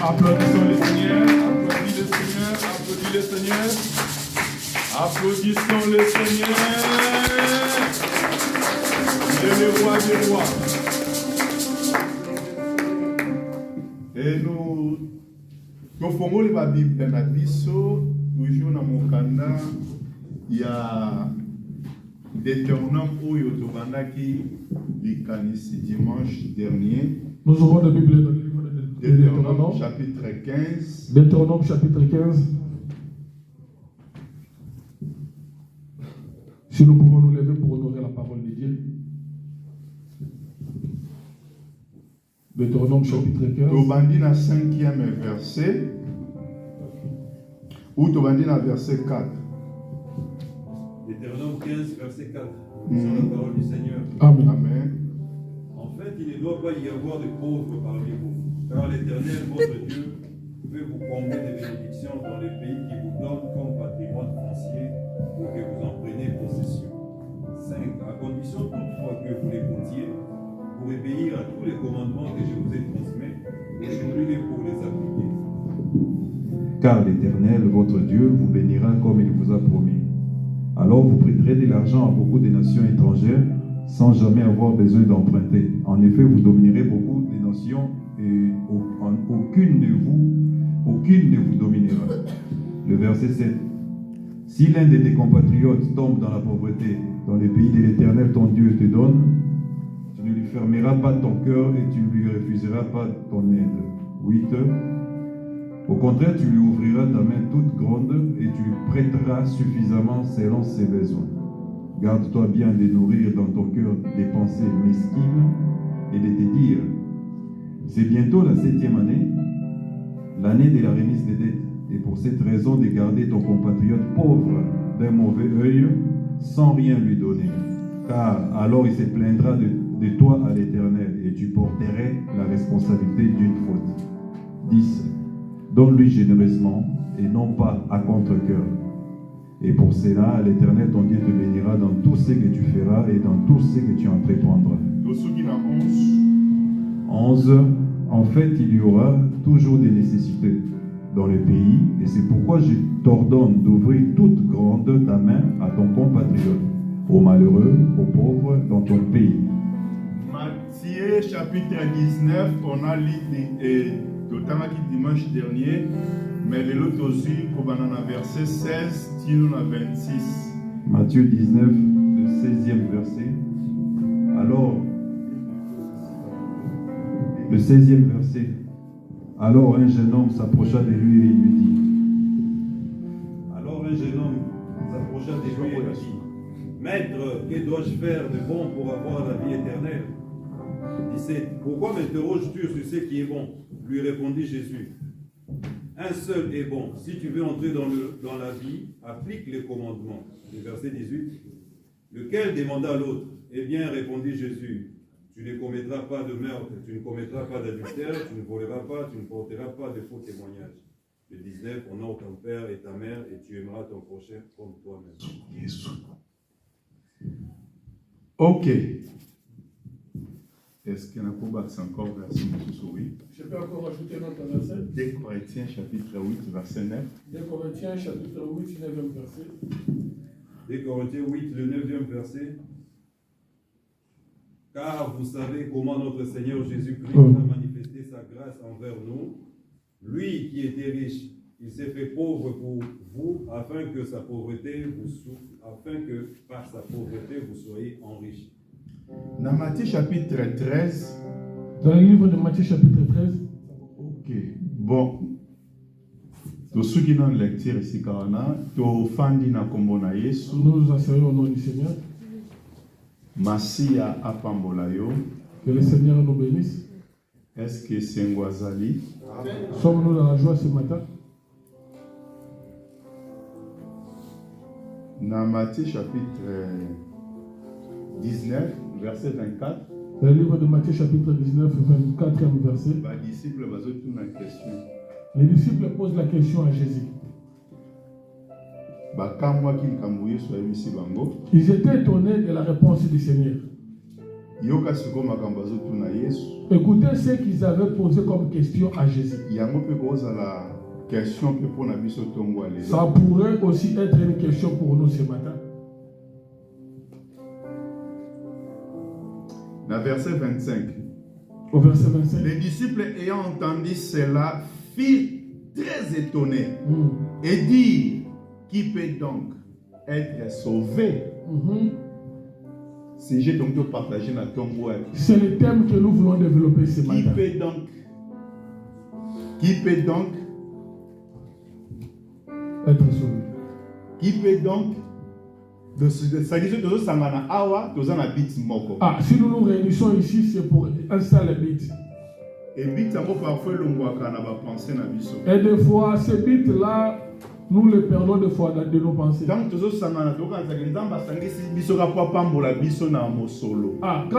Applaudissons le Seigneur, applaudissons le Seigneur, applaudissons le Seigneur. Applaudissons le Seigneur. Il est le roi des rois. Et nous faisons la Bible dans la Bible, toujours dans mon canal, il y a Deutéronome où il y a dimanche dernier. Nous aurons la Bible dans le livre de Deutéronome chapitre 15. Deutéronome chapitre 15. Si nous pouvons nous lever pour honorer la parole de Dieu. Deutéronome chapitre 15. Nous bandit dans le 5e verset. Ou tu bandit dans le verset 4. Deutéronome 15, verset 4. C'est la parole du Seigneur. Amen. Amen. En fait, il ne doit pas y avoir de pauvres parmi vous, car l'Éternel, votre Dieu, veut vous combler de bénédictions dans les pays qui vous donnent comme patrimoine foncier pour que vous en preniez possession. 5. À condition toutefois que vous l'écoutiez, pour obéir à tous les commandements que je vous ai transmis, aujourd'hui pour les appliquer. Car l'Éternel, votre Dieu, vous bénira comme il vous a promis. Alors vous prêterez de l'argent à beaucoup de nations étrangères sans jamais avoir besoin d'emprunter. En effet, vous dominerez beaucoup de nations et aucune ne vous dominera. Le verset 7. Si l'un de tes compatriotes tombe dans la pauvreté, dans les pays de l'Éternel ton Dieu te donne, tu ne lui fermeras pas ton cœur et tu ne lui refuseras pas ton aide. 8. Au contraire, tu lui ouvriras ta main toute grande et tu lui prêteras suffisamment selon ses besoins. Garde-toi bien de nourrir dans ton cœur des pensées mesquines et de te dire, c'est bientôt la 7e année, l'année de la remise des dettes, et pour cette raison de garder ton compatriote pauvre d'un mauvais œil sans rien lui donner. Car alors il se plaindra de toi à l'Éternel et tu porterais la responsabilité d'une faute. 10. Donne-lui généreusement et non pas à contre-cœur. Et pour cela, l'Éternel, ton Dieu, te bénira dans tout ce que tu feras et dans tout ce que tu entreprendras. 11. En fait, il y aura toujours des nécessités dans le pays, et c'est pourquoi je t'ordonne d'ouvrir toute grande ta main à ton compatriote, aux malheureux, aux pauvres dans ton pays. Matthieu chapitre 19, on a lu dimanche dernier, mais l'autre aussi, on a verset 16, à 26. Matthieu 19, le 16e verset. Alors, le 16e verset. Alors un jeune homme s'approcha de lui et lui dit. Maître, que dois-je faire de bon pour avoir la vie éternelle? 17. Pourquoi m'interroges-tu sur ce qui est bon? Lui répondit Jésus. Un seul est bon. Si tu veux entrer dans la vie, applique les commandements. Le verset 18. Lequel demanda l'autre? Eh bien, répondit Jésus. Tu ne commettras pas de meurtre, tu ne commettras pas d'adultère, tu ne voleras pas, tu ne porteras pas de faux témoignages. Le 19. Honore ton père et ta mère et tu aimeras ton prochain comme toi-même. Ok. Est-ce qu'il y en a pour battre encore verset oui? Je peux encore ajouter un autre verset. 2 Corinthiens chapitre 8, verset 9. 2 Corinthiens chapitre 8, 9e verset. 2 Corinthiens 8, le 9e verset. Car vous savez comment notre Seigneur Jésus-Christ a manifesté sa grâce envers nous. Lui qui était riche, il s'est fait pauvre pour vous, afin que par sa pauvreté vous soyez enrichis. Dans Matthieu chapitre 13. Dans le livre de Matthieu chapitre 13. Ok. Bon. Tous ceux qui ont lecture ici, nous enseignons au nom du Seigneur. Masia apambolayo. Que le Seigneur nous bénisse. Est-ce que c'est Ngwazali? Sommes-nous dans la joie ce matin? Dans Matthieu chapitre 19, verset 24. Dans le livre de Matthieu chapitre 19, 24e verset. Les disciples posent la question à Jésus. Ils étaient étonnés de la réponse du Seigneur. yoka siko makambo azotuna Yesu. Écoutez ce qu'ils avaient posé comme question à Jésus. Yango pe kozala question pe pona biso tongo alelo. Ça pourrait aussi être une question pour nous ce matin. Dans verset 25. Au verset 25. Les disciples ayant entendu cela firent très étonnés et dirent, qui peut donc être sauvé? Si j'ai donc partagé dans ton bois. C'est le thème que nous voulons développer ce matin. Qui peut donc être sauvé? Qui peut donc si nous nous réunissons ici, c'est pour installer le bit. Et des fois, ce bit-là, nous le perdons des fois de nos pensées. Quand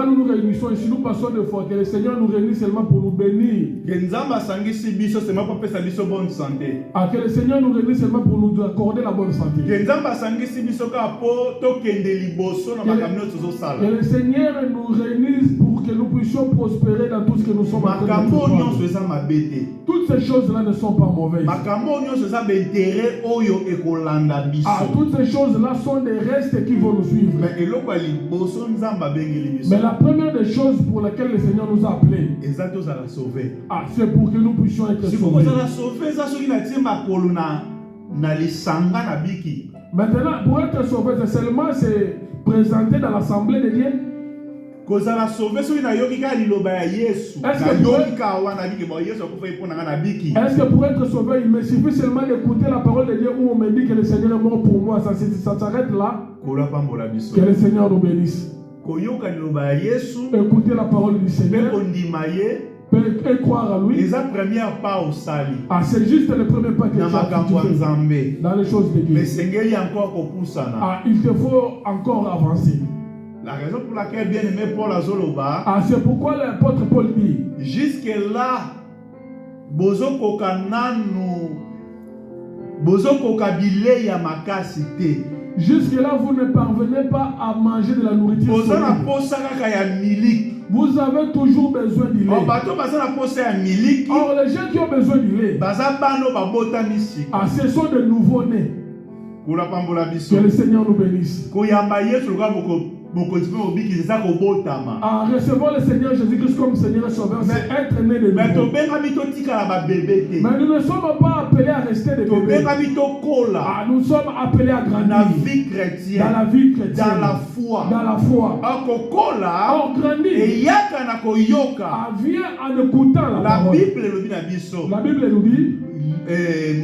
nous nous réunissons ici, nous passons des fois que le Seigneur nous réunit seulement pour nous bénir. Que le Seigneur nous réunit seulement pour nous accorder la bonne santé. Que le Seigneur nous réunisse pour que nous puissions prospérer dans tout ce que nous sommes en train de faire. Toutes ces choses-là ne sont pas mauvaises. Toutes ces choses-là sont des restes qui vont nous suivre. Mais la première des choses pour laquelle le Seigneur nous a appelés, c'est pour que nous puissions être sauvés. Maintenant, pour être sauvé, c'est seulement se présenter dans l'assemblée de Dieu. Est-ce que pour être sauvé, il me suffit seulement d'écouter la parole de Dieu où on me dit que le Seigneur est mort pour moi? Ça s'arrête là. Que le Seigneur nous bénisse. Écouter la parole du Seigneur et croire à lui. C'est juste le premier pas que tu as fait dans les choses de Dieu. Il te faut encore avancer. La raison pour laquelle bien aimé Paul Azoloba, c'est pourquoi l'apôtre Paul dit, jusque là, bozo kokabile ya makasite. Jusque là, vous ne parvenez pas à manger de la nourriture solide. Vous avez toujours besoin du lait. Or, les gens qui ont besoin du lait, ce sont de nouveaux-nés. Que le Seigneur nous bénisse. Recevoir le Seigneur Jésus-Christ comme Seigneur et Sauveur, c'est être né de nouveau. Mais nous ne sommes pas appelés à rester des bébés. Nous sommes appelés à grandir dans la vie chrétienne, dans la foi. On grandit. Vient en écoutant la parole. La Bible nous dit,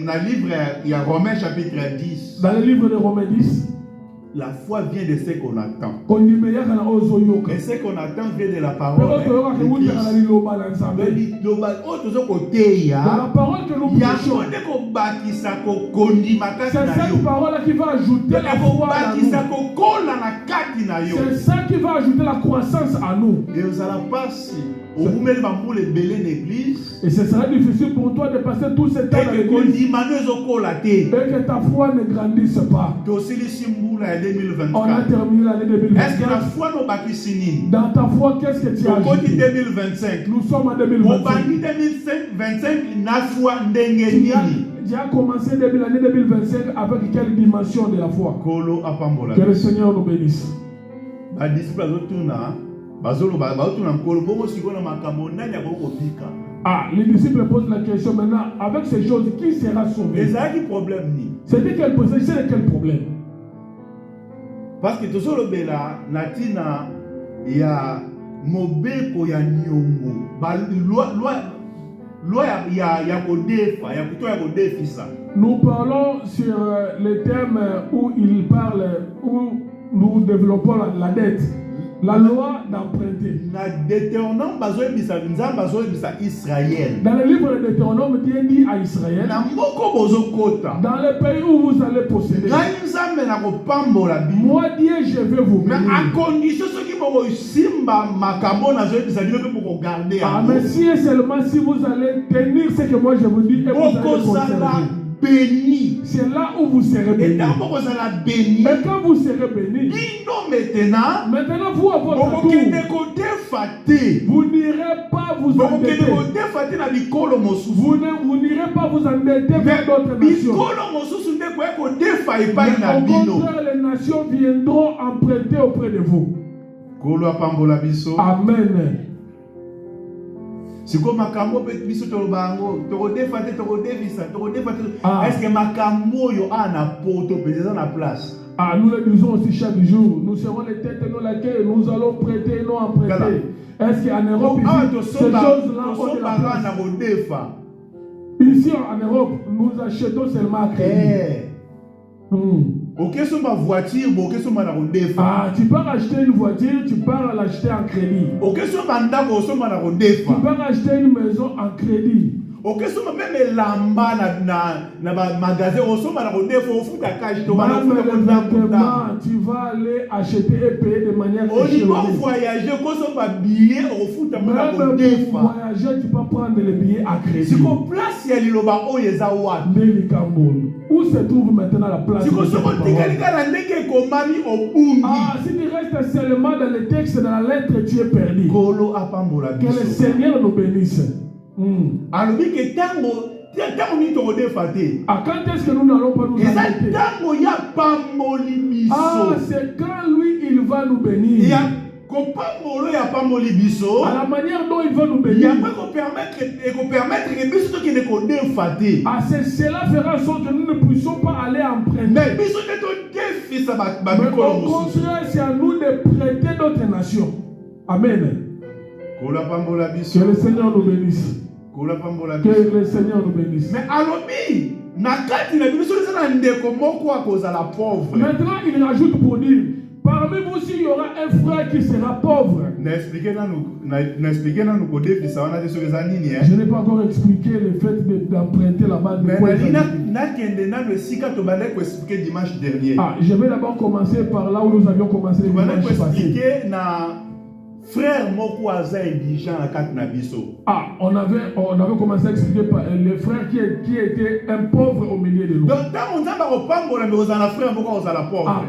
dans le livre, il y a Romains chapitre 10. Dans le livre de Romains 10, la foi vient de ce qu'on attend. Et ce qu'on attend vient de la parole. De la parole que nous prêchons. C'est cette parole qui va ajouter la foi à nous. C'est ça qui va ajouter la croissance à nous. Et ce sera difficile pour toi de passer tout ce temps dans l'église et que ta foi ne grandisse pas. On a terminé l'année 2024. Est-ce que la foi nous bâtit? Dans ta foi, qu'est-ce que tu as ajouté? 2025. Nous sommes en 2025. Tu as commencé l'année 2025 avec quelle dimension de la foi? Que le Seigneur nous bénisse. Les disciples posent la question maintenant, avec ces choses, qui sera sauvé? C'est-à-dire quel problème? Parce que tout ça, natina ya mobeko ya nyongo, loi ya kodefa, ya kutoa ya kodefisa. Nous parlons sur le thème où il parle, où nous développons la dette. La loi d'emprunter. Dans le livre de Deutéronome, Dieu dit à Israël, dans le pays où vous allez posséder, moi Dieu je vais vous bénir. Mais si et seulement si vous allez tenir ce que moi je vous dis et vous allez conserver. béni. C'est là où vous serez Et béni. dans vous allez béni. Mais quand vous serez béni, maintenant vous vous à votre tour, vous n'irez pas vous endetter. Vous n'irez pas vous endetter vers d'autres nations. Mais au contraire, les nations viendront emprunter auprès de vous. Amen. Est-ce que makambo yo ana poto peut-être na place? Ah, nous le disons aussi chaque jour. Nous serons les têtes et non la queue. Nous allons prêter et non emprunter. Est-ce qu'en Europe, ici, ces choses-là ont de la place? Ici en Europe, nous achetons seulement à crédit. Ah, tu peux acheter une voiture, tu peux l'acheter en crédit. Tu peux acheter une maison en crédit. Même lamba na magasin tu vas aller acheter et payer de manière voyager, tu peux prendre les billets à crédit. Où se trouve maintenant la place? Ah, si tu restes seulement dans le texte, dans la lettre, tu es perdu. Que le Seigneur nous bénisse. Ah, quand est-ce que nous n'allons pas nous arrêter? Ah, c'est quand lui il va nous bénir. À la manière dont il va nous bénir. Ah, cela fera en sorte que nous ne puissions pas aller emprunter. Mais au contraire, c'est à nous de prêter d'autres nations. Amen. Que le Seigneur nous bénisse. Que le Seigneur nous bénisse. Mais maintenant, il rajoute pour dire, parmi vous aussi, il y aura un frère qui sera pauvre. Je n'ai pas encore expliqué le fait d'emprunter la base de Ah, je vais d'abord commencer par là où nous avions commencé le dimanche passé. Frère Mokwaza et Bijan à Katnabiso. Ah, on avait commencé à expliquer par le frère qui était un pauvre au milieu de nous. Donc,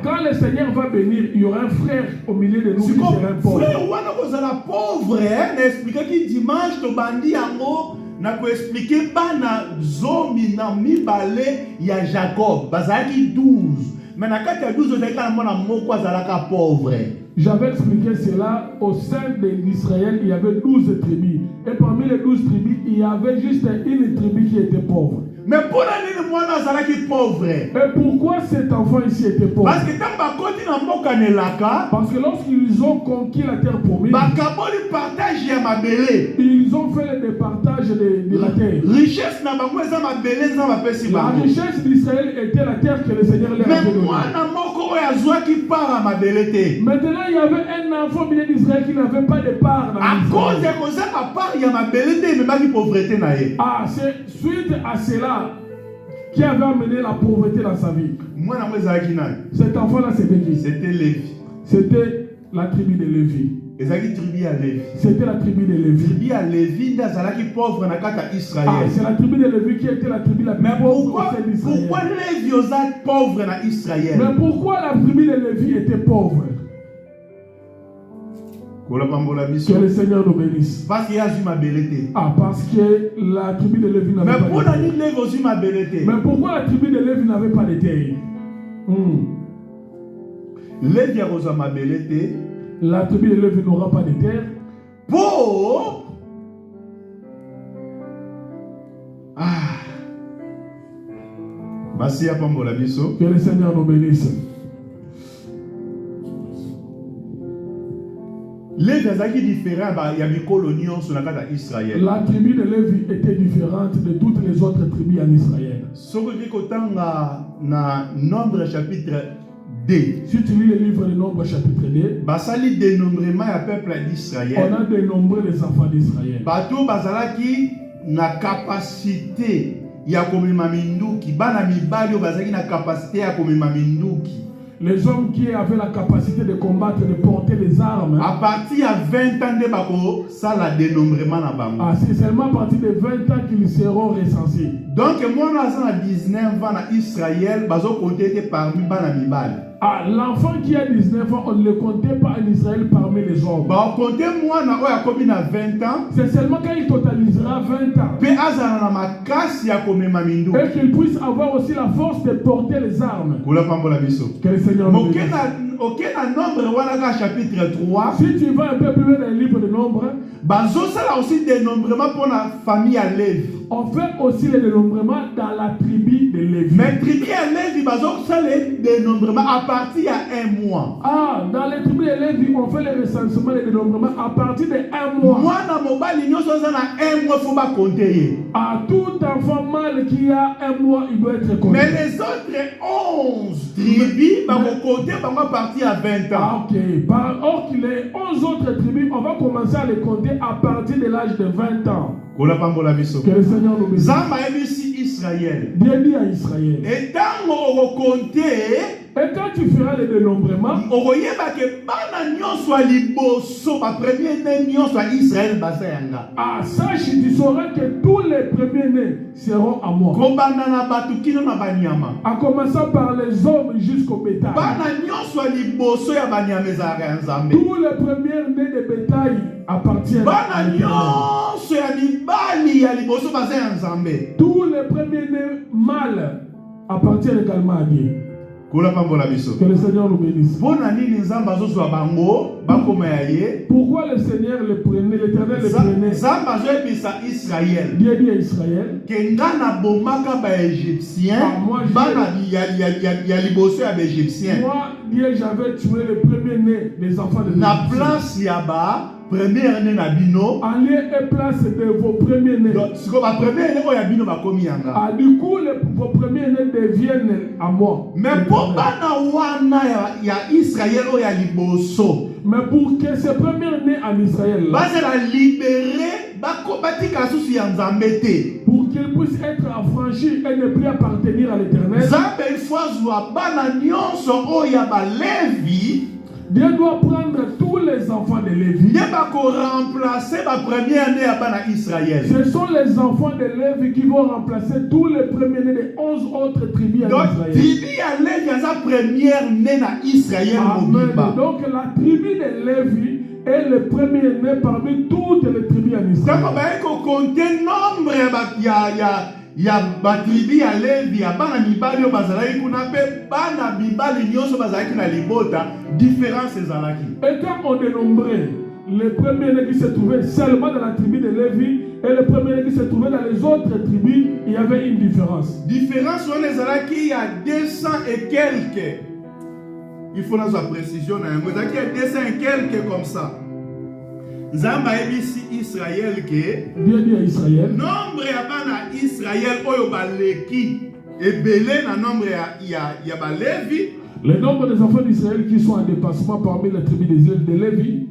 quand le Seigneur va bénir, il y aura un frère au milieu de nous qui sera un pauvre. Frère, on a pauvre, n'explique qui dimanche, to bandi yango, n'a pas expliqué pas na zomi na mi balé ya Jacob, bazaki 12. Mais na kati 12 on a quand même Mokwaza la pauvre. J'avais expliqué cela au sein d'Israël, il y avait 12 tribus. Et parmi les 12 tribus, il y avait juste une tribu qui était pauvre. Mais pour l'année, moi, je suis pauvre. Et pourquoi cet enfant ici était pauvre? Parce que lorsqu'ils ont conquis la terre promise, ils ont fait le départage de la terre. La richesse d'Israël était la terre que le Seigneur leur a donnée. Maintenant, il y avait un enfant milieu d'Israël qui n'avait pas de part dans l'Israël. Ah, c'est suite à cela qui avait amené la pauvreté dans sa vie. Cet enfant-là, c'était qui? C'était Lévi. C'était la tribu de Lévi. C'était la tribu de Lévi. Ah, c'est la tribu de Lévi qui était la tribu la plus pauvre d'Israël. Pourquoi Lévi est pauvre dans Israël? Mais pourquoi la tribu de Lévi était pauvre? Que le Seigneur nous bénisse. Parce qu'il y a ma belleté. Ah, parce que la tribu de Lévi n'avait pas de terre. Mais pourquoi la tribu de Lévi n'avait pas de terre? Lévi a ma belleté. La tribu de Lévi n'aura pas de terre. Pour merci à Pambola Bisso. Que le Seigneur nous bénisse. Les Gazaki différents, il y a des colonies sur la carte d'Israël. La tribu de Lévi était différente de toutes les autres tribus en Israël. Ce que je dis dans Nombre chapitre 2. Si tu lis le livre de Nombre chapitre 2, basali dénombrement du peuple d'Israël. On a dénombré les enfants d'Israël. Bato bazalaki na capacité ya komema minduki, bana mibali bazalaki na capacité ya komema minduki. Les hommes qui avaient la capacité de combattre, de porter les armes. À partir de 20 ans, de bako, ça la dénombrement na bango. Ah, c'est seulement à partir de 20 ans qu'ils seront recensés. Donc, moi, à 19 ans en Israël, bazo compté parmi bana mibali. Ah, l'enfant qui a 19 ans, on ne le comptait pas en Israël parmi les hommes. Bah, on comptait moi, na oya komi na 20 ans. C'est seulement quand il totalisera 20 ans. Pe azana na makasi ya komema mindu. Et qu'il puisse avoir aussi la force de porter les armes. Kula pambola biso. Que le Seigneur nous bénisse. Ok, na nombre wana chapitre 3. Si tu vas un peu plus loin dans le livre de Nombre, bazo ça là aussi dénombrement pour la famille à Lévi. On fait aussi le dénombrement dans la tribu de Lévi. Mais tribu à Lévi, bazo ça le dénombrement à partir à 1 mois. Ah, dans les tribus de Lévi, on fait le recensement et le dénombrement à partir de 1 mois. Moi, dans mon bal, il y a 1 mois, il faut pas compter. À tout enfant mâle qui a 1 mois, il doit être compté. Mais les autres 11 tribus, bah, vont compter à partir à 20 ans. Ah, ok. Or qu'il les 11 autres tribus, on va commencer à les compter à partir de l'âge de 20 ans. Que le Seigneur nous bénisse. Zamba Israël. Bien dit à Israël. Et tant on compter, et quand tu feras le dénombrement, on voyera que bana nyonso liboso, ba premier né nyonso Israël basayanga. Ah, sache, tu sauras que tous les premiers-nés seront à moi. Kobana na batu kino na banyama. En commençant par les hommes jusqu'au bétail. Bana nyonso liboso ya banyama ezaka nzambe. Tous les premiers-nés de bétail appartiennent à l'Éternel. Tous les premiers-nés mâles appartiennent également à Dieu. Que le Seigneur nous bénisse. Pourquoi le Seigneur le prenait, l'Éternel le prenait? Dieu dit à Israël. Moi, Dieu, j'avais tué le premier-né des enfants de l'Égyptien. Première année na bino. Allez et place de vos premiers-nés. Ah, du coup, vos premiers-nés deviennent à moi. Mais pour Israël oya liboso. Mais pour que ces premiers-nés en Israël là, pour qu'ils puissent être affranchis et ne plus appartenir à l'Éternel, Dieu doit prendre tous les enfants de Lévi. Ce sont les enfants de Lévi qui vont remplacer tous les premiers-nés des 11 autres tribus en Israël. Amen. Donc la tribu de Lévi est le premier-né parmi toutes les tribus en Israël. Ya batribi ya Levi ya bana mibali o bazalaki kuna pe bana mibali nyonso bazalaki na libota différence ezalaki. Et quand on dénombrait les premiers qui se trouvaient seulement dans la tribu de Lévi et les premiers qui se trouvaient dans les autres tribus, il y avait une différence. Différence on ezalaki il y a 200 et quelques. Il faut la précision na yango ezalaki il y a 200 et quelques comme ça. Zamba ebisi Israël ke Dieu dit à Israël nombre ya bana Israël oyo baleki ebele na nombre ya balevi. Le nombre des enfants d'Israël qui sont en dépassement parmi les tribus de Lévi.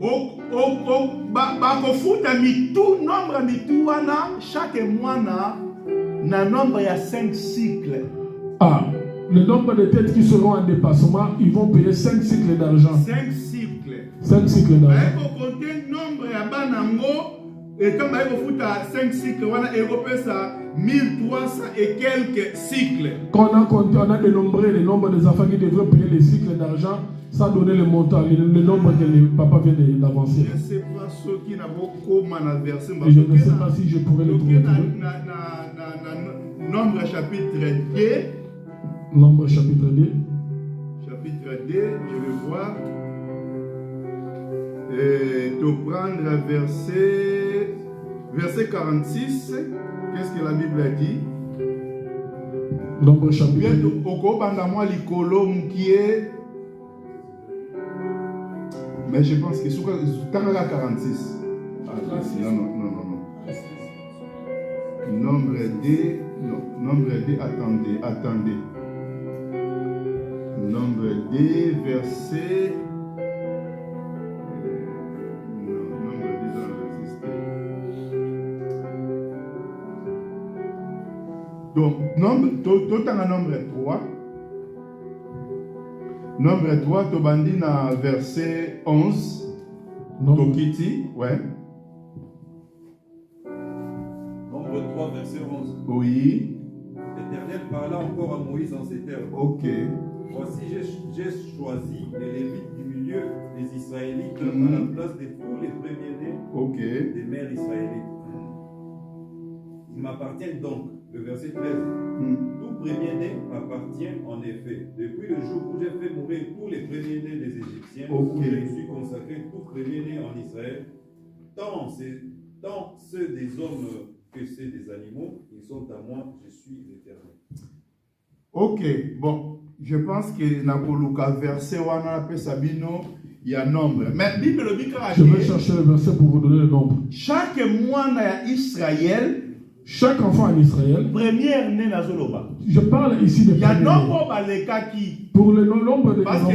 Bakofuta mitu nombre mitu wana chaque mois na nombre ya 5 cycles. Ah, le nombre de têtes qui seront en dépassement, ils vont payer 5 cycles d'argent. 5 cycles. 5 cycles d'argent. Il faut compter le nombre de banango et quand il faut 5 cycles, il ça 1300 et quelques cycles. Quand on a compté, on a dénombré le nombre des enfants qui devraient payer les cycles d'argent sans donner le montant, le nombre que le papa vient d'avancer. Je ne sais pas ceux qui n'ont pas verser. Je ne sais pas si je pourrais le trouver. Nombre chapitre 2. Nombre chapitre 2. Chapitre 2, je vais voir. De prendre verset 46. Qu'est-ce que la Bible a dit? Nombre chapitre 2. Mais je pense que c'est 46. Non. Nombre 2. Non. Nombre 2, attendez. Nombre 2, verset. Donc, nombre 3. Nombre 3, Tobandi na verset 11. Tokiti, ouais. Nombre 3, verset 11. Oui. L'Éternel parla encore à Moïse en ces termes. Ok. Voici, j'ai choisi les Lévites du milieu des Israélites à la place de tous les premiers-nés des mères israélites. Ils m'appartiennent donc, le verset 13. Tout premier-né m'appartient en effet. Depuis le jour où j'ai fait mourir tous les premiers-nés des Égyptiens, où je suis consacré tout premier-né en Israël, tant ceux des hommes que ceux des animaux, ils sont à moi, je suis l'Éternel. Ok, bon, je pense que Napoluka verset wana pe Sabino, il y a nombre. Mais Bible le dit je vais chercher le verset pour vous donner le nombre. Chaque mois d'Israël, chaque enfant en Israël, première né na zoloba. Je parle ici de il y a nombre baleka qui pour le nombre de parce que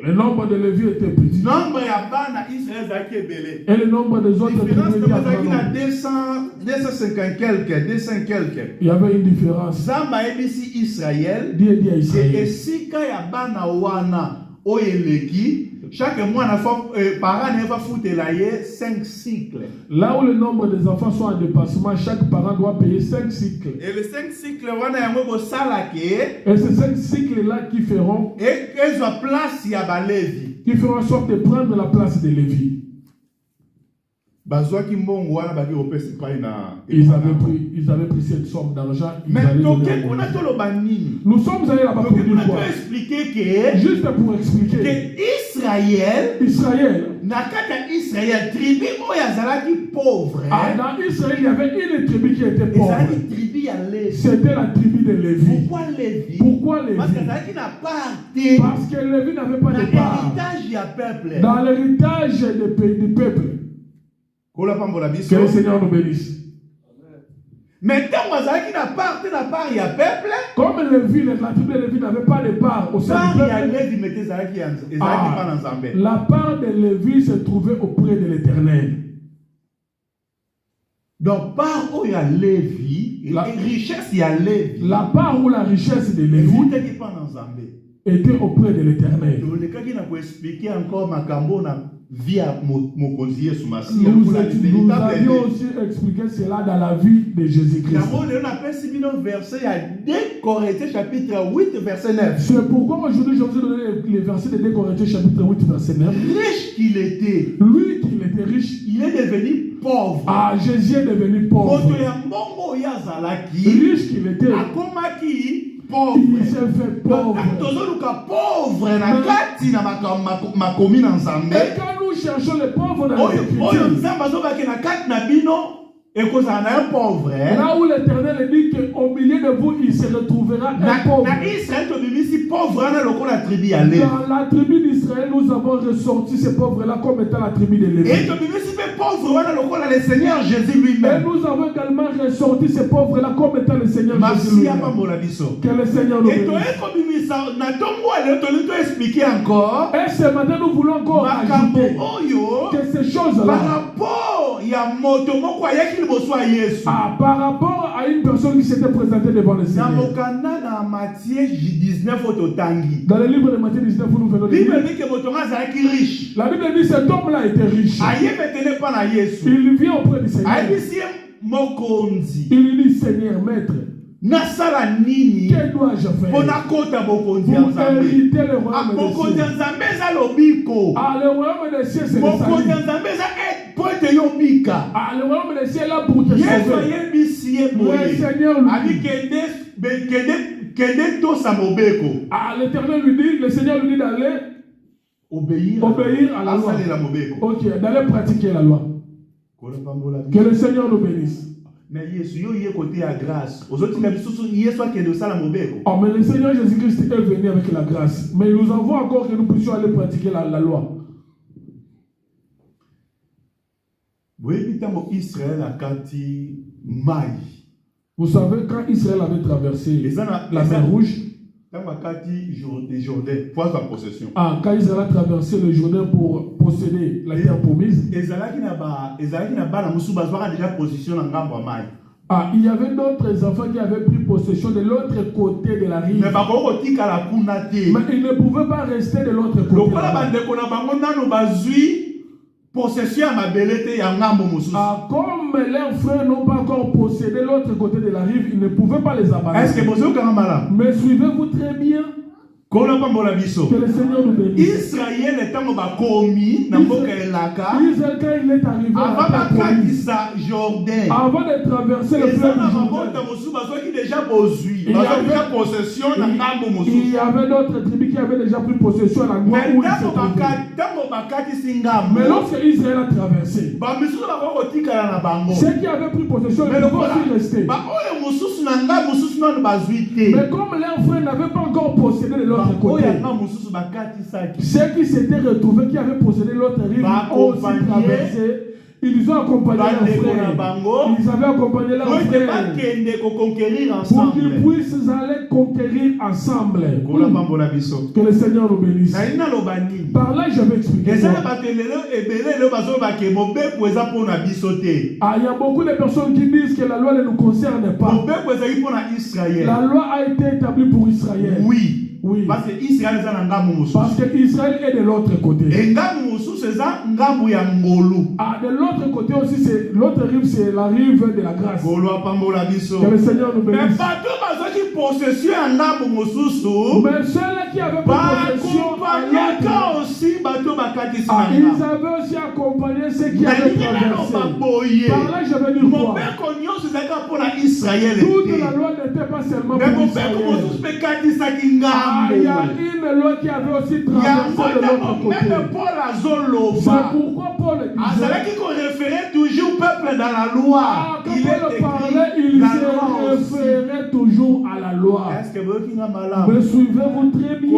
le nombre de Lévi était petit. Nombre ya bana Israël zaki ebele. Et le nombre des autres différence de 250 quelques, 200 quelques. Il y avait une différence. Zamba ebisi Israël. Israël. Et si ka ya bana wana oyeleki chaque mois, parent ne va foutre 5 cycles. Là où le nombre des enfants sont en dépassement, chaque parent doit payer 5 cycles. Et les 5 cycles, et ces 5 cycles-là qui feront qui feront en sorte de prendre la place de Lévi. Ils avaient pris cette somme d'argent. Mais nous sommes allés là-bas pour dire quoi? Juste pour expliquer que Israël, Israël, tribu pauvre. Dans Israël, il y avait une tribu qui était pauvre. C'était la tribu de Lévi. Pourquoi Lévi? Parce que Lévi n'avait pas de part dans l'héritage du peuple. Que le Seigneur nous bénisse. Mais comme Lévi, la tribu de Lévi n'avait pas de part au sein du peuple, la part de Lévi se trouvait auprès de l'Éternel. Donc, part où il y a Lévi, la richesse il y a Lévi. La part où la richesse de Lévi était auprès de l'Éternel. Nous avions aussi expliqué cela dans la vie de Jésus-Christ. C'est pourquoi aujourd'hui je vous ai donné les versets de 2 Corinthiens chapitre 8 verset 9. Riche qu'il était. Lui qui était riche, il est devenu pauvre. Jésus est devenu pauvre. Riche qu'il était. Pauvre. Il s'est fait pauvre. Et quand nous cherchons les pauvres dans l'Écriture, là où l'Éternel dit qu'au milieu de vous, il se retrouvera un pauvre. Dans la tribu d'Israël, nous avons ressorti ces pauvres-là comme étant la tribu de Lévi. Et nous avons également ressorti ces pauvres-là comme étant le Seigneur Jésus lui-même. Que le Seigneur nous bénisse. Et ce matin, nous voulons encore ajouter que ces choses-là, par rapport à une personne qui s'était présentée devant le Seigneur. Dans le livre de Matthieu 19, nous venons de lire. La Bible dit que cet homme-là était riche. Il vient auprès du Seigneur. Il lui dit, Seigneur, maître, que dois-je faire pour hériter le royaume des cieux? Le royaume des cieux, c'est le salut. Le royaume des cieux est là pour te sauver. Le Seigneur lui dit, l'Éternel lui dit, le Seigneur lui dit d'aller obéir à la loi. Ok, d'aller pratiquer la loi. Que le Seigneur nous bénisse. Mais côté à grâce. Mais le Seigneur Jésus-Christ est venu avec la grâce. Mais nous avons encore que nous puissions aller pratiquer la loi. Vous savez, quand Israël avait traversé la mer Rouge, quand Israël a traversé le Jourdain pour posséder la terre promise, Ah, il y avait d'autres enfants qui avaient pris possession de l'autre côté de la rive. Mais ils ne pouvaient pas rester de l'autre côté. Ah, comme leurs frères n'ont pas encore possédé l'autre côté de la rive, ils ne pouvaient pas les abandonner. Mais suivez-vous très bien que le Seigneur nous bénisse. Israël est commis dans Israël, quand il est arrivé à la Jordan, avant de traverser le fleuve il y avait d'autres tribus qui avaient déjà pris possession à la gloire où ils se trouvaient. Mais lorsque Israël a traversé, ceux qui avaient pris possession ils pouvaient aussi rester. Mais comme leurs frères n'avaient pas encore possédé de l'autre côté, ceux qui s'étaient retrouvés, qui avaient possédé l'autre rive, ont aussi traversé. Ils ont accompagné leurs frères. Ils avaient accompagné leurs frères pour qu'ils puissent aller conquérir ensemble. Que le Seigneur nous bénisse. Par là, je vais expliquer. Ah, il y a beaucoup de personnes qui disent que la loi ne nous concerne pas. La loi a été établie pour Israël. Oui. Oui. Parce que Israël est de l'autre côté. Ah, de l'autre côté aussi, c'est l'autre rive, c'est la rive de la grâce. Que le Seigneur nous bénisse. Mais ceux-là qui avaient possession ils avaient aussi accompagné ceux qui avaient traversé. Par là, je vais dire quoi? Toute la loi n'était pas seulement pour Israël. Il y a une loi qui avait aussi traversé de l'autre côté. C'est pourquoi Paul disait quand Paul parlait, il se référait toujours à la loi. Mais suivez-vous très bien.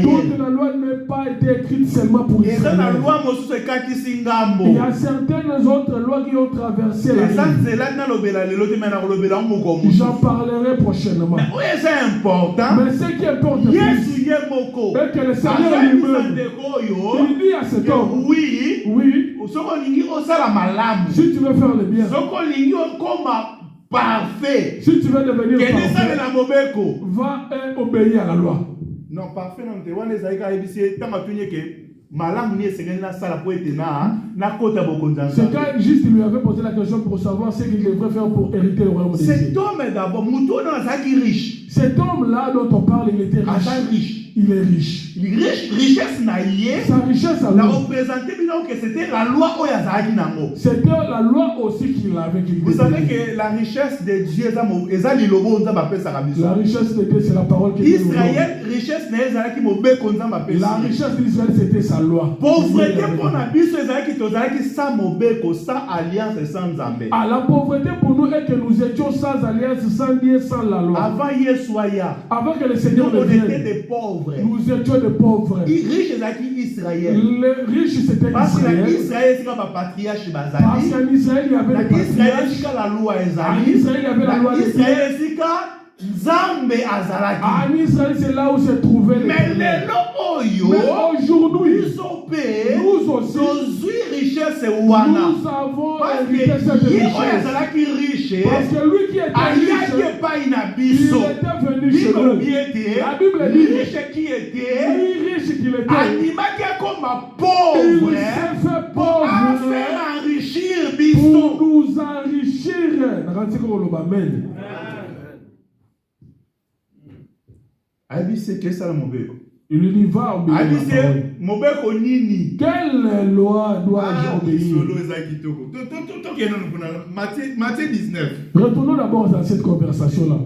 Toute la loi n'a pas été écrite seulement pour Israël. Il y a certaines autres lois qui ont traversé la rive. J'en parlerai prochainement. Mais c'est important. Mais ce qui importe plus, c'est que le Seigneur lui-même, il dit à cet homme, oui, si tu veux faire le bien, parfait, si tu veux devenir parfait, va obéir à la loi. Non, parfait, non, c'est quand juste il lui avait posé la question pour savoir ce qu'il devrait faire pour hériter le royaume de Dieu. Cet homme est d'abord riche. Cet homme-là dont on parle, il était riche. Il est riche. Richesse naïe. Sa richesse à lui. C'était la loi aussi qu'il avait. Vous savez que la richesse de Dieu, la richesse de Dieu, c'est la parole qui Israël, richesse naïe, la richesse d'Israël, c'était sa loi. Pauvreté pour sans alliance et sans Zambé. Ah, la pauvreté pour nous est que nous étions sans alliance, sans Dieu, sans la loi. Avant que le Seigneur nous étions des pauvres. Nous étions des pauvres. Riche Israël. Les riches c'était Parce Israël. Israël c'est comme patriarche Parce qu'en Israël il y avait le patriarche. En Israël il y avait la loi de Dieu. En Israël c'est là où se trouvait le mais aujourd'hui nous aussi richesse nous avons hérité cette richesse. Parce que lui qui était riche, il était venu chez nous. La Bible dit riche qu'il était, il s'est fait pauvre pour nous enrichir. Amen. Il lui dit va obéir. Quelle loi dois-je obéir? Matthieu 19. Retournons d'abord à cette conversation-là.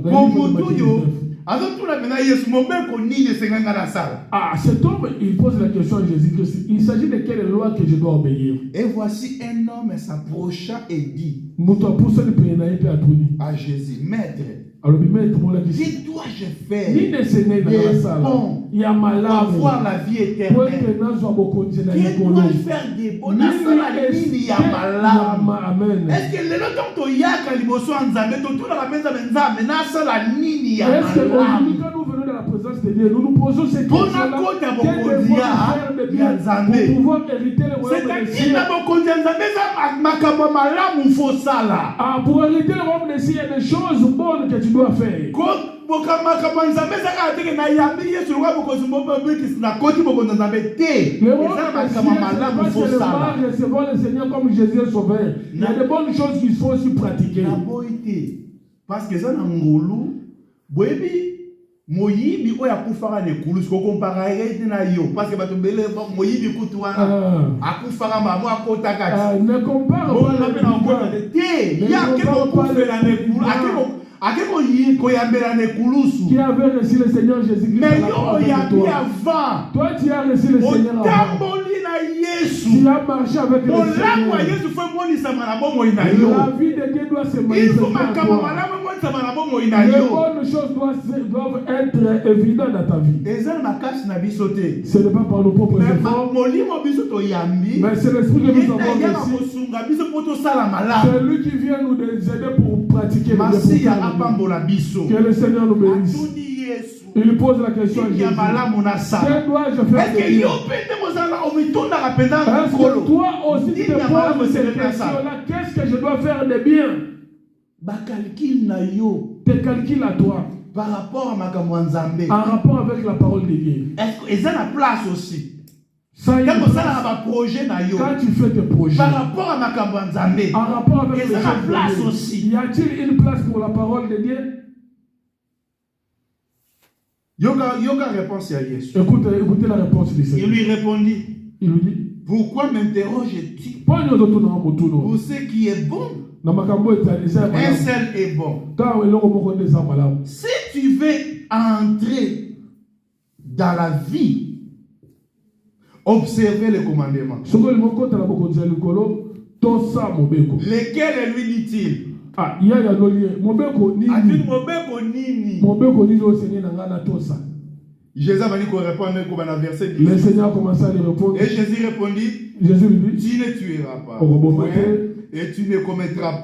Ah, cet homme, il pose la question à Jésus-Christ. Il s'agit de quelle loi que je dois obéir? Et voici un homme s'approcha et dit à Jésus, Maître, que dois-je faire pour avoir la vie éternelle? Que dois-je faire des bons? Est-ce que le temps to yaka liboso nzambe to tula la menza nzambe na sala nini ya malamu? Quand nous venons dans la présence de Dieu. Nous nous posons cette question-là. Quel devoir faire de bien pour pouvoir hériter le royaume des cieux? Pour hériter le royaume des cieux, il y a des choses bonnes que tu dois faire. Le recevoir le Seigneur comme Jésus est sauveur. Il y a de bonnes choses qu'il faut aussi pratiquer. Parce que ça n'a moyibi oya kufara ne kulus ko comparer na yo parce que bato bele moyibi kutuana akufara mamo akota kati ne compare pas na ngona te ya ke ko kufela ne kulus akeko yi ko ya mbela ne kulusu qui avait reçu le Seigneur Jésus-Christ. Mais yo ya avant toi tu as reçu le Seigneur avant. Tu as marché avec le Seigneur. La vie de Dieu doit se manifester. Les bonnes choses doivent être évidentes dans ta vie. Ce n'est pas par nos propres efforts. Mais c'est l'esprit que nous avons reçu. C'est lui qui vient nous aider pour pratiquer le bien. Que le Seigneur nous bénisse. Il pose la question à Jésus. Que dois-je faire de bien? Est-ce que toi aussi tu te poses cette question-là? Qu'est-ce que je dois faire de bien? Tes calculs à toi. Par rapport à ma en rapport avec la parole de Dieu. Est-ce qu'il y a une place aussi? Ça y est, quand tu fais tes projets, par rapport à ma en rapport avec les choses place de Dieu, aussi. Y a-t-il une place pour la parole de Dieu? Yoga réponse à Jésus. Écoutez la réponse du Seigneur. Il lui répondit. Il lui dit, pourquoi m'interroges-tu pour ce qui est bon? Un seul est bon. Si tu veux entrer dans la vie, observez les commandements. Lesquels lui dit-il? Jésus va lui répondre dans verset 10. Le Seigneur a commencé à lui répondre. Et Jésus répondit, Jésus lui dit, tu ne tueras pas. Point, et tu ne commettras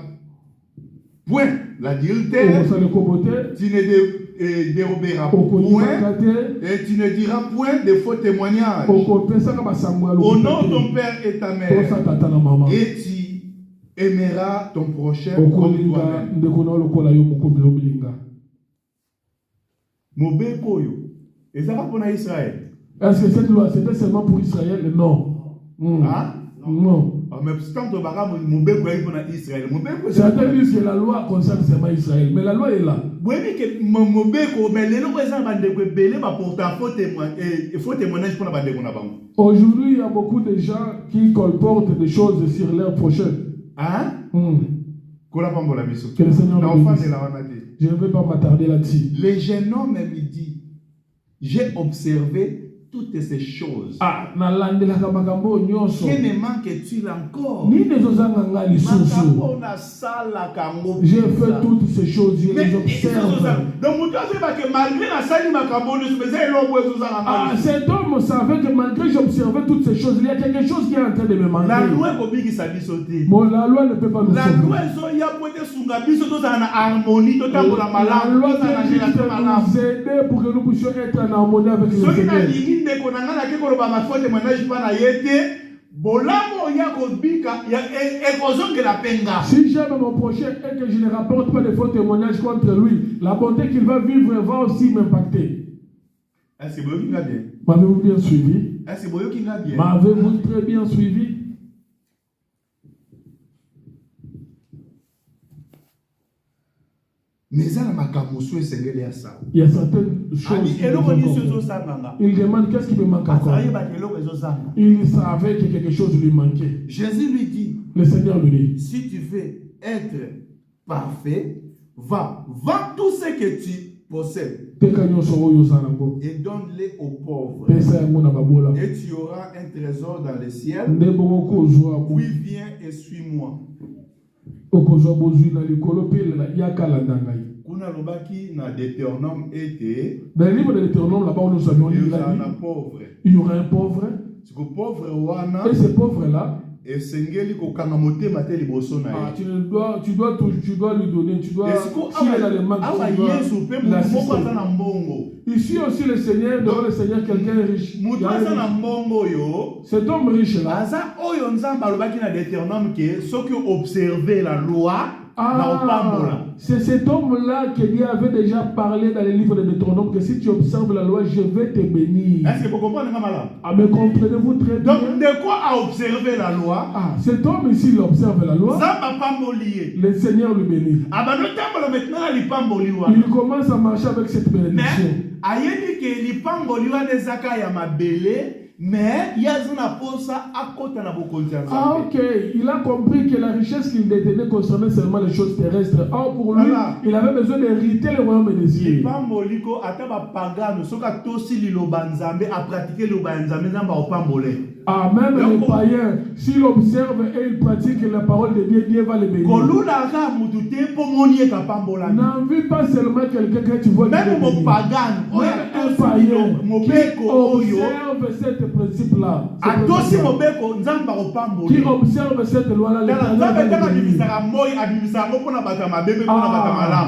point l'adultère. Tu ne déroberas point. Et tu ne diras point de faux témoignages. Au nom de ton père et ta mère. Et tu aimeras ton prochain comme toi-même. Est-ce que cette loi c'était seulement pour Israël? Non. Hein? Non. Mais certains disent que la loi concerne seulement Israël, mais la loi est là. Aujourd'hui, il y a beaucoup de gens qui colportent des choses sur leurs prochains. Hein? Que le Seigneur nous bénisse. Je ne vais pas m'attarder là-dessus. Le jeune homme me dit, j'ai observé toutes ces choses. Que me manque-t-il encore? J'ai fait toutes ces choses, je les observe. Cet homme savait que malgré que j'observais toutes ces choses, il y a quelque chose qui est en train de me manquer. La loi ne peut pas nous sauver. La loi vient juste nous aider pour que nous puissions être en harmonie avec le Seigneur. Si j'aime mon prochain et que je ne rapporte pas de faux témoignages contre lui, la bonté qu'il va vivre va aussi m'impacter. M'avez-vous bien suivi? M'avez-vous très bien suivi? Mais il y a certaines choses. Il demande qu'est-ce qui me manque encore. Il savait que quelque chose lui manquait. Jésus lui dit, le Seigneur lui dit, si tu veux être parfait, va, vends tout ce que tu possèdes et donne-les aux pauvres. Et tu auras un trésor dans le ciel. Puis viens et suis-moi. Kuna lobaki na Deutéronome était. Dans le livre de Deutéronome, là-bas où nous avions lu, il y aura un pauvre. Et ce pauvre-là, esengeli kokanga motema te liboso na ye. Tu dois lui donner, tu dois s'il est dans les mains, awa Yesu pe moko aza na mbongo. Ici aussi le Seigneur, devant le Seigneur, quelqu'un est riche. Mutu aza na mbongo yo. Cet homme riche là. Aza oyo nzambe alobaki na Deutéronome ke soki observer la loi na opambola. C'est cet homme-là que Dieu avait déjà parlé dans les livres de Deutéronome que si tu observes la loi, je vais te bénir. Est-ce que vous comprenez là? Ah, mais comprenez-vous très bien? Donc, de quoi à observer la loi? Ah, cet homme ici, il observe la loi. Le Seigneur lui bénit. Ah, bah, il commence à marcher avec cette bénédiction. Mais, mais il y a une pause à côté de la Ah, ok. Il a compris que la richesse qu'il détenait concernait seulement les choses terrestres. Or, pour lui, il avait besoin d'hériter le royaume des cieux. Ah, même les païens, s'il observe et il pratique la parole de Dieu, Dieu va les bénir. N'envie pas seulement quelqu'un que tu vois. Même mon pagan, un païen qui observe cette principe-là. Qui observe cette loi-là.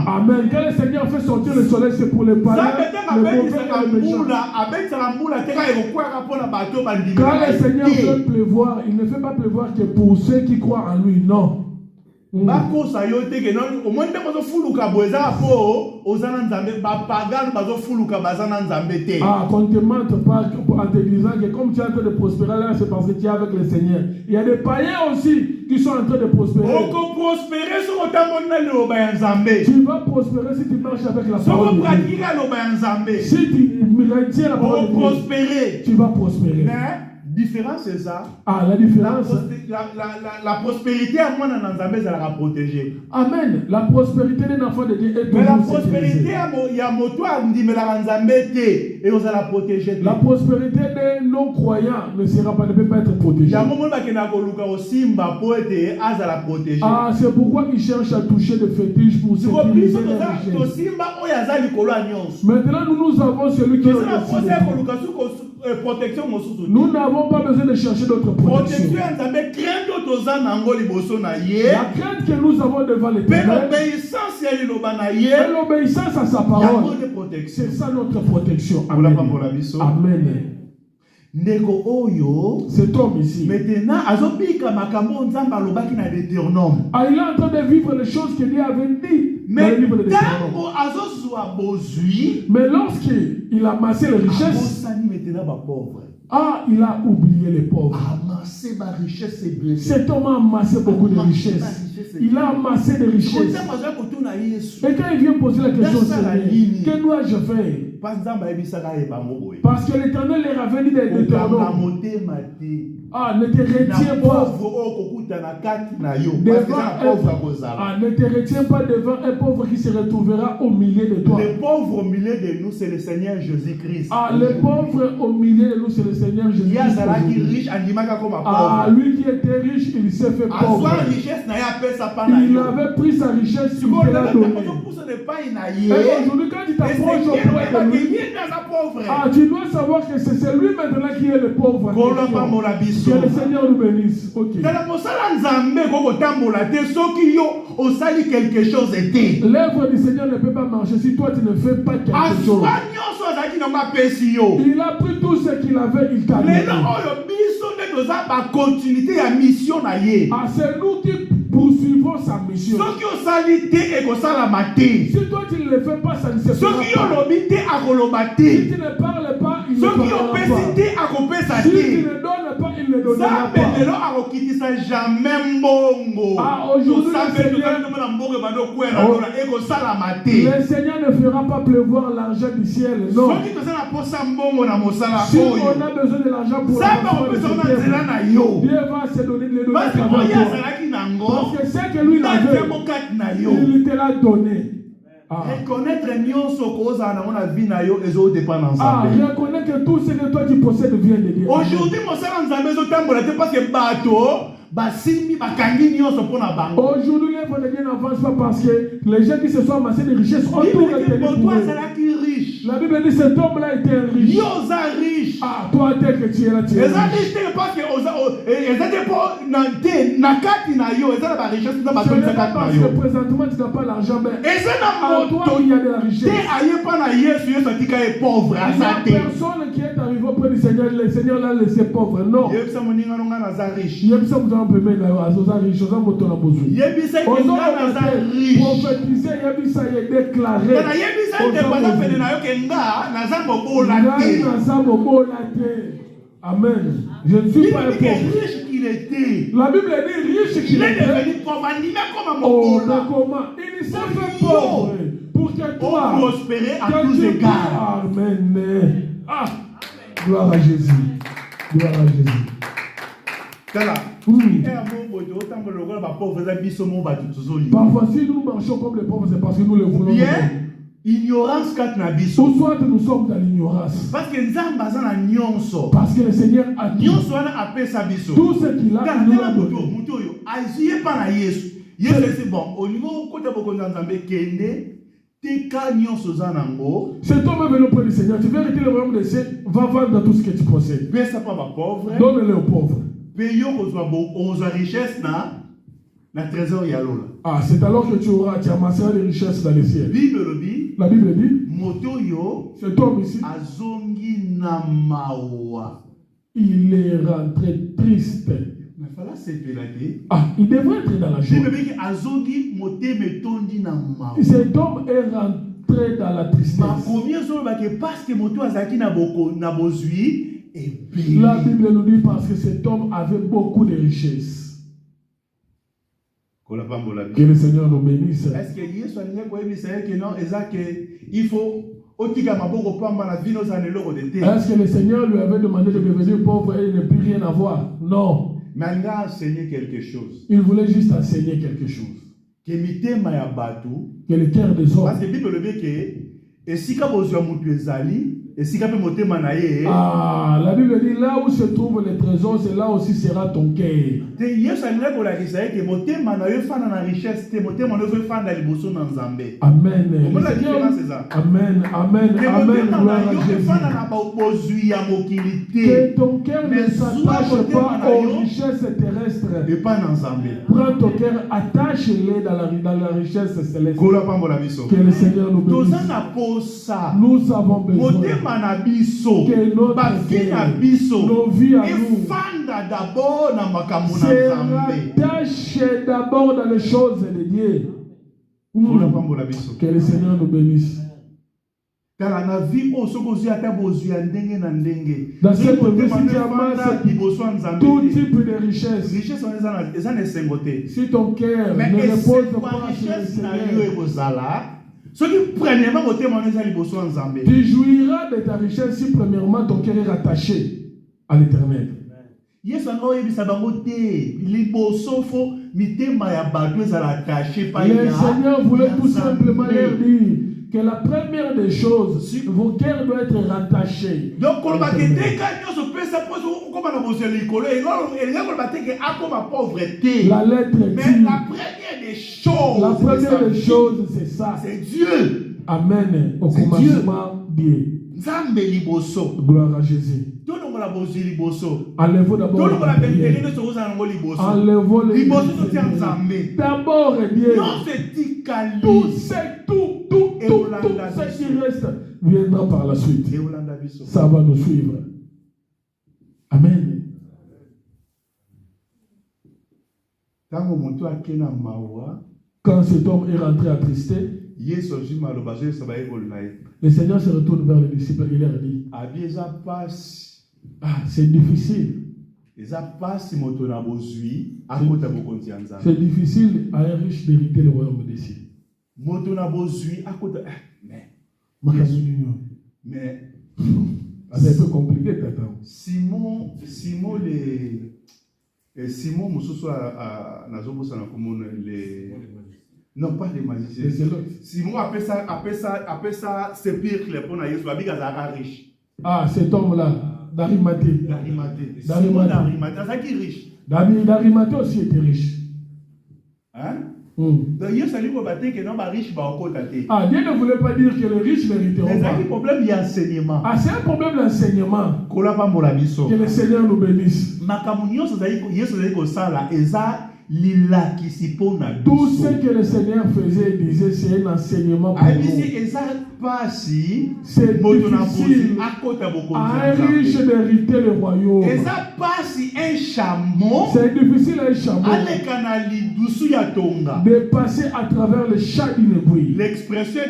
Amen. Quand le Seigneur fait sortir le soleil, c'est pour les païens, les mauvais et les méchants. Quand le Seigneur fait pleuvoir, il ne fait pas pleuvoir que pour ceux qui croient en lui, non. Ah, qu'on te mente pas en te disant que comme tu es en train de prospérer là, c'est parce que tu es avec le Seigneur. Il y a des païens aussi qui sont en train de prospérer. Tu vas prospérer si tu marches avec la parole de Dieu. Si tu retiens la parole de Dieu, tu vas prospérer. Différence c'est ça. Ah, la différence. La prospérité à moi dans Nzambé ça la protéger. Amen. La prospérité d'un enfant de Dieu est toujours. Mais la prospérité il y a moto à me dire mais la Nzambé et on va la protéger. La prospérité des non-croyants ne peut pas être protégée. Il y a un moment qui n'a pas Luka aussi mba poète à la protéger. Ah, c'est pourquoi ils cherchent à toucher des fétiches pour sécuriser les richesses. Maintenant nous avons celui qui est protection. Nous n'avons pas besoin de chercher d'autres protections. La crainte que nous avons devant l'Éternel, l'obéissance à sa parole, c'est ça notre protection. Amen. Amen. Cet homme ici, maintenant, il est en train de vivre les choses que Dieu avait dit. Mais lorsqu'il a amassé les richesses, il a oublié les pauvres. Cet homme a amassé beaucoup de richesses. Il a amassé des richesses. Et quand il vient poser la question, que dois-je faire? Parce que l'Éternel leur avait dit des Deutéronomes. Ne te retiens pas. Ne te retiens pas devant un pauvre qui se retrouvera au milieu de toi. Le pauvre au milieu de nous, c'est le Seigneur Jésus-Christ. Le pauvre au milieu de nous, c'est le Seigneur Jésus-Christ. Lui qui était riche, il s'est fait pauvre. Il avait pris sa richesse, il te l'a donné. Et aujourd'hui, quand tu t'approches auprès de lui, tu dois savoir que c'est lui maintenant qui est le pauvre. Que le Seigneur nous bénisse. Ok. L'œuvre du Seigneur ne peut pas marcher si toi tu ne fais pas quelque chose. Il a pris tout ce qu'il avait, il t'a donné. C'est nous qui poursuivons sa mission. Si toi tu ne le fais pas, ça ne se fera pas. Si tu ne parles pas, il ne parlera pas. Si tu ne donnes pas, il ne donnera pas. Aujourd'hui, le Seigneur ne fera pas pleuvoir l'argent du ciel. Non. Si on a besoin de l'argent pour la Dieu va se donner de l'énergie. Parce que c'est que lui l'avait, il te l'a donné. Reconnaître reconnais que tout ce que toi tu possèdes vient de Dieu. Aujourd'hui, aujourd'hui, l'œuvre de Dieu n'avance pas parce que les gens qui se sont amassés des richesses autour de La Bible dit cet homme-là était riche. Yoza riche. Ah, toi, tel que tu es là, tu es Ils ont riche. riche parce que ils étaient pas nakati na yo. Ils ont la richesse dans ma Ce zone n'est pas nakati na parce yo. que présentement tu n'as pas l'argent, mais Et c'est à toi il y a de la richesse. aïe pas na Yesu Yesu tika est pauvre à Il n'y a sa tête. personne qui est arrivé auprès du Seigneur. Le Seigneur l'a laissé pauvre. Non. Yebisa moninga nonga na za riche. Il y a ça vous en permet à Zoza riche, Zoza Motola Bozu. Yebisa que nga na za riche. Prophétiser, il y a ça y est déclaré. Na yebisa que bana pene na yo ke nga na za mobola te. Amen. Je ne suis pas un pauvre. Riche qu'il était. La Bible dit riche qu'il Il est était. devenu pauvre, comme Oh, mobola. comment? Il s'est fait pauvre pour que toi prospérer à tous égards. Amen. Ah, gloire à Jésus. Gloire à Jésus. Kala. Parfois, si nous marchons comme les pauvres, c'est parce que nous le voulons. Bien, ignorance kat na biso. Ou soit nous sommes dans l'ignorance. Parce que nzamba za na nyonso. Parce que le Seigneur a tout. Nyonso wana apesa biso. Tout ce qu'il a, il nous l'a donné. Muto yo, aziye pa na Yesu. Yesu c'est bon. Au niveau côté boko nzambe kende, teka nyonso za nango. Cet homme est venu auprès du Seigneur. Tu viens quitter le royaume des cieux, va vendre tout ce que tu possèdes. Pesa pa ba pauvre. Donne-le aux pauvres. Payo kozwa richesse na trésor ya lola. Ah, c'est alors que tu amasseras des richesses dans les cieux. La Bible dit, moto yo, cet homme ici, azongi na mawa. Il est rentré triste. Mais fala sepelate. Ah, il devrait être dans la joie. Azongi moteme tondi na mawa. Cet homme est rentré dans la tristesse. Ma première chose parce que moto azaki na boko na bozui. La Bible nous dit parce que cet homme avait beaucoup de richesses. Que le Seigneur nous bénisse. Est-ce que Yesu a dit que non, il faut est-ce que le Seigneur lui avait demandé de devenir pauvre et ne plus rien avoir? Non. Mais il a enseigné quelque chose. Il voulait juste enseigner quelque chose. Que le cœur des hommes. Parce que la Bible dit que et si ah, la Bible dit là où se trouve le trésor, c'est là aussi sera ton cœur. Amen. Amen. Amen. Amen. Gloire à Jésus. Que ton cœur ne s'attache pas aux richesses terrestres. Prends ton cœur, attache-les dans la richesse céleste. Que le Seigneur nous bénisse. Nous avons besoin que notre vie, nos vies à nous, se rattachent d'abord dans les choses de Dieu. Que le Seigneur nous bénisse. Dans cette vie, tu amasses tout type de richesse. Si ton cœur ne repose pas sur le Seigneur, tu jouiras de ta richesse si premièrement ton cœur est rattaché à l'Éternel. Le Seigneur voulait tout simplement leur dire que la première des choses, vos cœurs doivent être rattachés. Donc, la lettre dit, la première des choses, c'est ça. C'est Dieu. Amen. Au commencement, Dieu. Gloire à Jésus. Enlevons d'abord. Enlevons les. D'abord, Dieu. Tout ce qui reste viendra par la suite. Ça va nous suivre. Amen. Quand cet homme est rentré attristé, le Seigneur se retourne vers les disciples et leur dit, ah, c'est difficile. C'est difficile à un riche d'hériter le royaume des cieux. Mais c'est un peu compliqué, tata. Simon Moussousou non, pas les magiciens. Simon appelle ça sépulcre pour Yesu. Riche. Ah, cet homme-là, d'Arimathée. Simon d'Arimathée, c'est qui riche? D'Arimathée aussi était riche. Hein? Donc, Dieu s'allie pour battre que non, les riches vont encore tâter. Ah, Dieu ne voulait pas dire que les riches n'hériteront Mais pas. c'est un problème d'enseignement. Ah, c'est un problème d'enseignement. Que le Seigneur nous bénisse. Tout ce que le Seigneur faisait et disait, c'est un enseignement pour nous. C'est difficile à un riche d'hériter le royaume. C'est difficile à un chameau de passer à travers le chat d'une aiguille. L'expression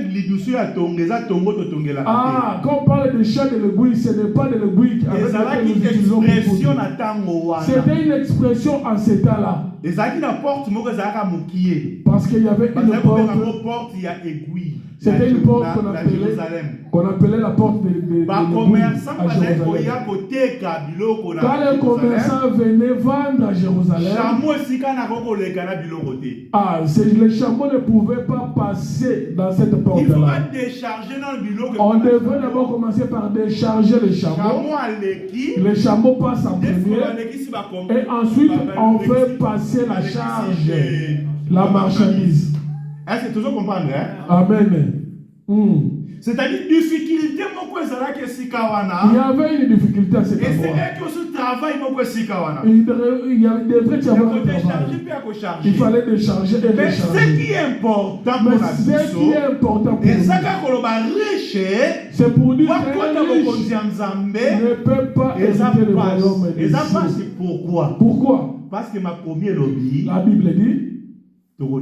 Ah, quand on parle de chat de l'aiguille, ce n'est pas de l'aiguille avec laquelle nous utilisons. C'était une expression en cet état-là. Parce qu'il y avait une porte. C'était une porte qu'on appelait la porte de l'église à Jérusalem. Quand les commerçants venaient vendre à Jérusalem, les chameaux ne pouvaient pas passer dans cette porte-là. On devait d'abord commencer par décharger les chameaux. Les chameaux passent en premier et ensuite on fait passer la charge, la marchandise. Est-ce que tu veux comprendre? Amen. C'est-à-dire, difficulté, il y avait une difficulté à cet endroit. Il devrait y avoir un travail. Il fallait décharger et mais décharger. ce qui est important pour nous, c'est pour dire que les riches ne peuvent pas hériter le royaume des cieux. Pourquoi? Parce que ma première lobby, la Bible dit, nous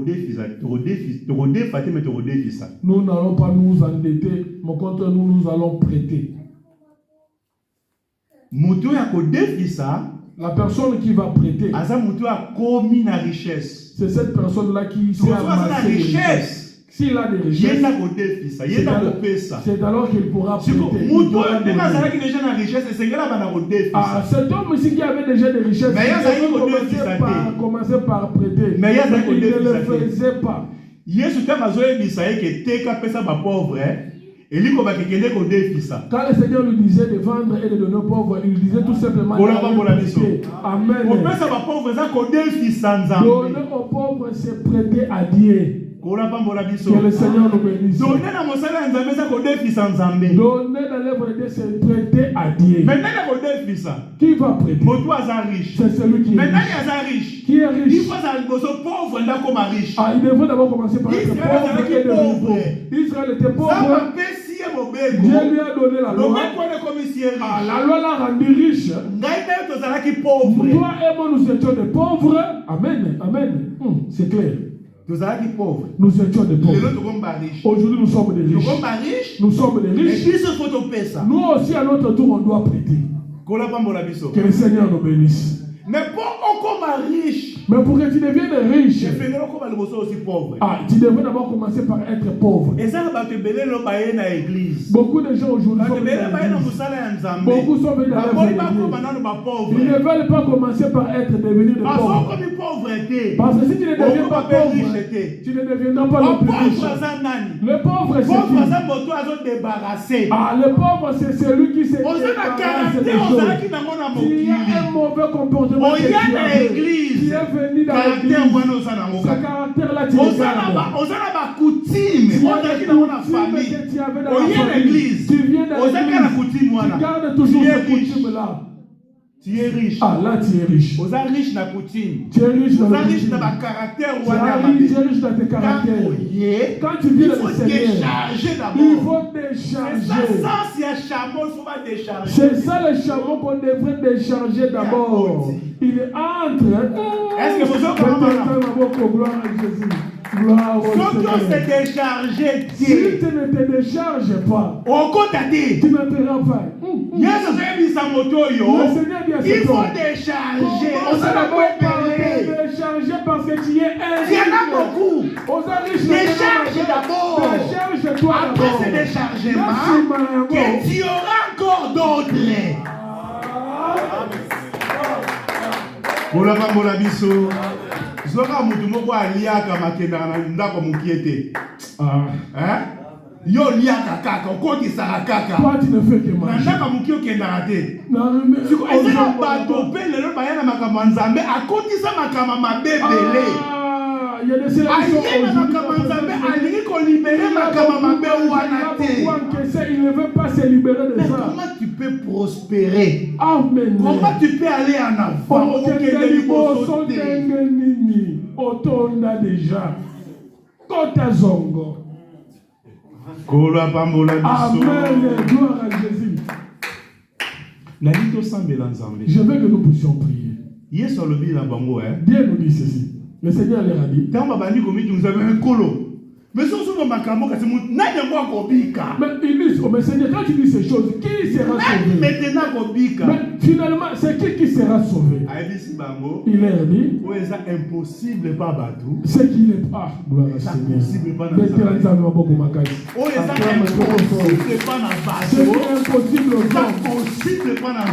n'allons pas nous endetter, mais contre nous allons prêter. La personne qui va prêter, c'est cette personne-là qui s'est amassée des richesses. S'il a des richesses, c'est alors qu'il pourra prêter. Ah, cet homme ici qui avait déjà des richesses, il commençait par prêter. Mais il ne le faisait pas. Quand le Seigneur lui disait de vendre et de donner aux pauvres, il disait tout simplement Amen. Donner aux pauvres, c'est prêter à Dieu. Que le Seigneur nous bénisse. Donner dans l'œuvre de Dieu, c'est prêter à Dieu. Qui va prêter? C'est celui qui est riche. Qui est riche? Ah, il devrait d'abord commencer par être pauvre et devenir pauvre. Israël était pauvre. Dieu lui a donné la loi. Ah, la loi l'a rendu riche. Toi et moi, nous étions des pauvres. Amen. Amen. C'est clair. Nous étions des pauvres. Aujourd'hui, nous sommes des riches. Nous sommes des riches. Nous aussi, à notre tour, on doit prêter. Que le Seigneur nous bénisse. Mais pour riche, mais pour que tu deviennes riche, ah, tu devrais d'abord commencer par être pauvre. Beaucoup de gens aujourd'hui sont venus dans l'église. Beaucoup sont venus dans l'église. Ils ne veulent pas commencer par être devenus des pauvres. Parce que si tu ne deviens pas pauvre, tu ne deviendras pas le plus riche. Le pauvre, c'est qui? Ah, le pauvre, c'est celui qui s'est débarrassé des choses. Qui a un mauvais comportement. Il y a l'église. Tu es venu dans l'église. Ce caractère-là, tu le gardes. Tu avais dans la famille. Tu viens dans l'église. Tu gardes toujours ce coutume-là. Tu es riche. Ah, là, tu es riche. Tu es riche dans la coutume. Tu es riche dans le caractère. Tu es riche dans tes caractères. Quand tu viens dans le Seigneur, il faut décharger. C'est ça le chameau qu'on devrait décharger d'abord. Il entre. Est-ce que vous avez gloire à Jésus? Gloire au Seigneur. Si tu ne te décharges pas, tu n'entreras pas. Le Seigneur dit à cet homme, il faut décharger. On s'en va décharger parce que tu es un. Il y en a beaucoup. Décharge d'abord. Décharge-toi d'abord. Après ce déchargement, que tu auras encore d'autres. Bola biso. Zoka mutu moko aliaka makenda na ndako mukiete. Hein? Yo liaka kaka, okoti saka kaka. Toi tu ne fais que marcher. Ndaka mukio kenda te. Non mais ezala bato pe lelo bayana makambo nzambe akotisa makambo mabebele. Il y a des célébrations il ne veut pas se libérer de ça. Comment tu peux prospérer? Amen. Comment tu peux aller en avant? Otonda déjà. Kota zongo. Amen. Gloire à Jésus. Je veux que nous puissions prier. Dieu nous dit ceci. Le Seigneur leur a dit. Mais ils disent, oh, mais Seigneur, quand tu dis ces choses, qui sera sauvé? Mais finalement, c'est qui sera sauvé? Il leur dit, ce qui n'est pas, gloire à Seigneur. Ce qui est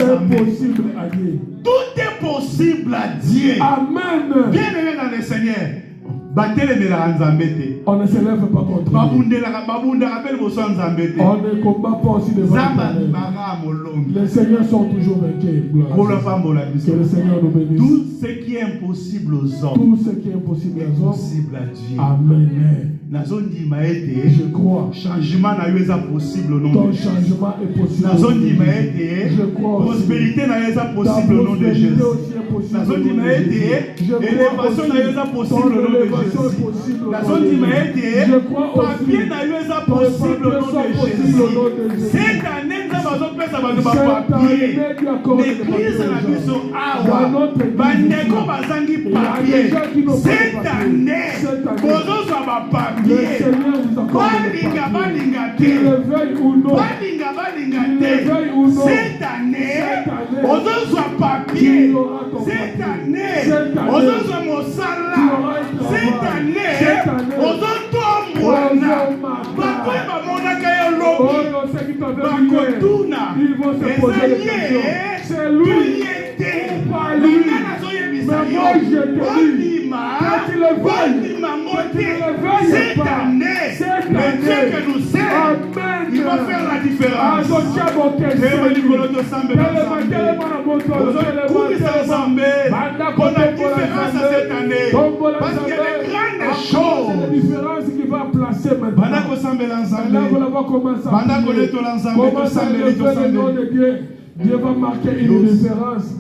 impossible à Dieu. Tout est possible à Dieu. Amen. Bien-aimé dans le Seigneur. On ne se lève pas contre lui. On ne combat pas aussi devant lui. Les seigneurs sont toujours vaincus. Que le Seigneur nous bénisse. Tout ce qui est impossible aux hommes. Tout ce qui est impossible aux hommes. Possible à Dieu. Amen. Je crois. Changement est possible au nom de Jésus. Ton changement est possible. Je crois. Prospérité est possible au nom de Jésus. Élévation est possible au nom de Jésus. La zone d'humanité, papier n'a pas possible au nom de Jésus. Cette année, nous avons fait ça par papier. L'église n'a plus son awa. Bandeko bazangi papier. Cette année, bozo soit papier. Balinga te. Cette année, bozo soit papier. Cette année, bozo soit mosala. Cette année, ils vont se poser des questions. C'est lui. Pas lui. Mais moi je te dis, quand il le veuille, cette année, que nous sert, amen. Il va faire la différence. Qu'on a différence à cette année. Parce qu'il y a des grandes choses. C'est la différence qui va placer maintenant. Commence à élever le nom de Dieu. Dieu va marquer une différence.